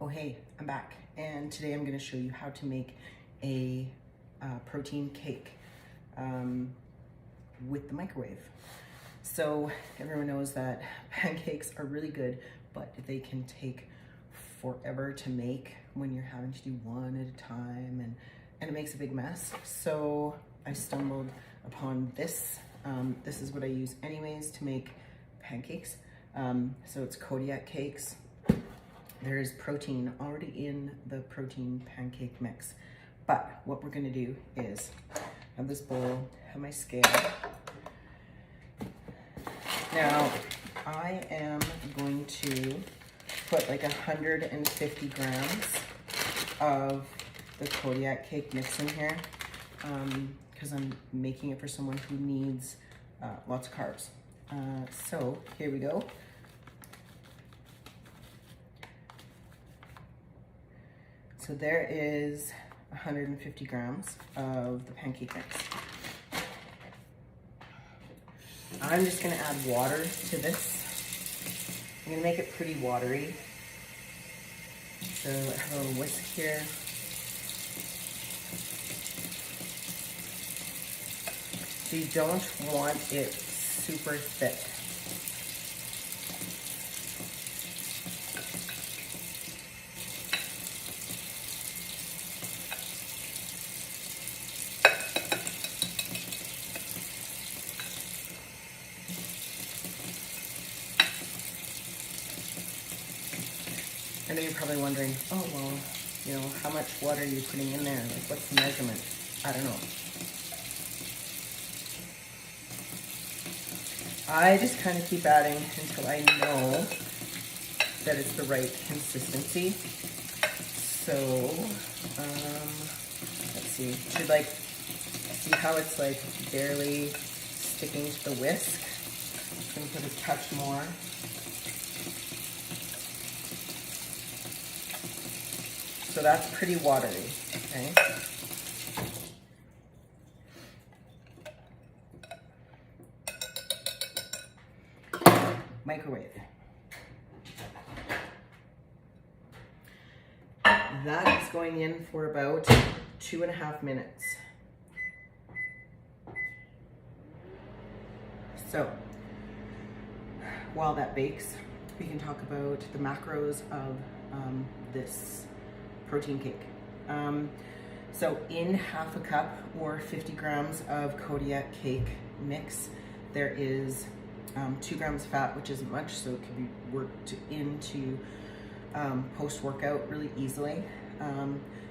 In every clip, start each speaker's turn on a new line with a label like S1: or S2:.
S1: Oh hey, I'm back, and today I'm going to show you how to make a protein cake with the microwave. So everyone knows that pancakes are really good, but they can take forever to make when you're having to do one at a time, and it makes a big mess. So I stumbled upon this. This is what I use anyways to make pancakes. So it's Kodiak cakes. There's protein already in the protein pancake mix. But what we're gonna do is have this bowl, have my scale. Now, I am going to put like 150 grams of the Kodiak cake mix in here because I'm making it for someone who needs lots of carbs. So here we go. So there is 150 grams of the pancake mix. I'm just gonna add water to this. I'm gonna make it pretty watery. So I have a little whisk here. So you don't want it super thick. I know you're probably wondering, oh, well, you know, how much water are you putting in there? Like, what's the measurement? I don't know. I just kind of keep adding until I know that it's the right consistency. So, let's see. Should like, see how it's like barely sticking to the whisk? I'm gonna put a touch more. So that's pretty watery, okay? Microwave. That is going in for about 2.5 minutes. So, while that bakes, we can talk about the macros of this protein cake. So in half a cup or 50 grams of Kodiak cake mix, there is 2 grams fat, which isn't much, so it can be worked into post-workout really easily.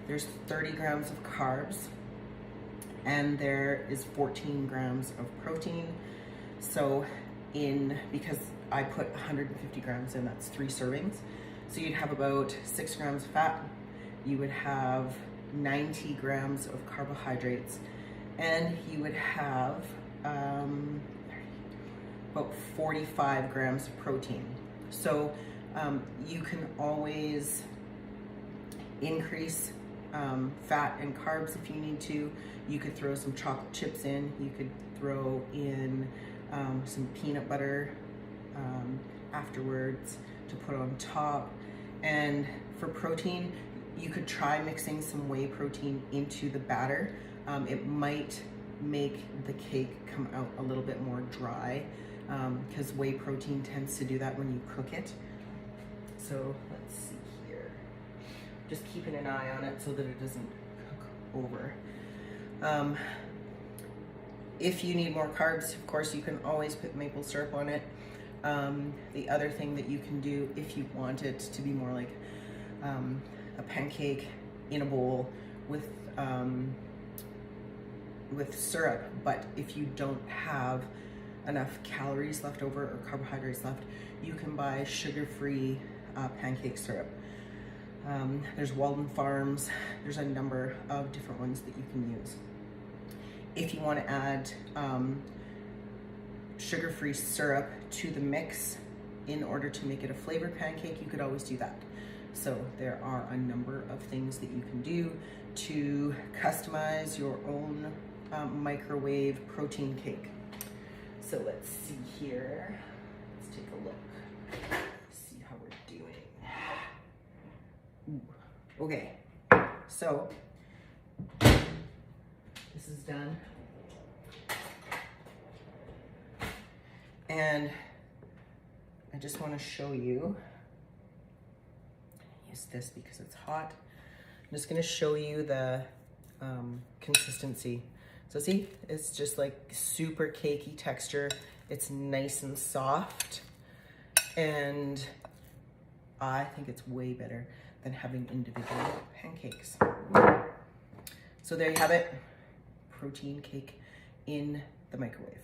S1: There's 30 grams of carbs, and there is 14 grams of protein. So because I put 150 grams in, that's 3 servings. So you'd have about 6 grams of fat. You would have 90 grams of carbohydrates, and you would have about 45 grams of protein. So you can always increase fat and carbs if you need to. You could throw some chocolate chips in. You could throw in some peanut butter afterwards to put on top. And for protein, you could try mixing some whey protein into the batter. It might make the cake come out a little bit more dry because whey protein tends to do that when you cook it. So let's see here. Just keeping an eye on it so that it doesn't cook over. If you need more carbs, of course, you can always put maple syrup on it. The other thing that you can do if you want it to be more like a pancake in a bowl with syrup, but if you don't have enough calories left over or carbohydrates left, you can buy sugar-free pancake syrup. There's Walden Farms. There's a number of different ones that you can use. If you want to add sugar-free syrup to the mix in order to make it a flavored pancake, you could always do that. So there are a number of things that you can do to customize your own microwave protein cake. So let's see here. Let's take a look. See how we're doing. Ooh. Okay, so this is done. And I just want to show you, use this because it's hot. I'm just going to show you the consistency. So see, it's just like super cakey texture. It's nice and soft. And I think it's way better than having individual pancakes. So there you have it, protein cake in the microwave.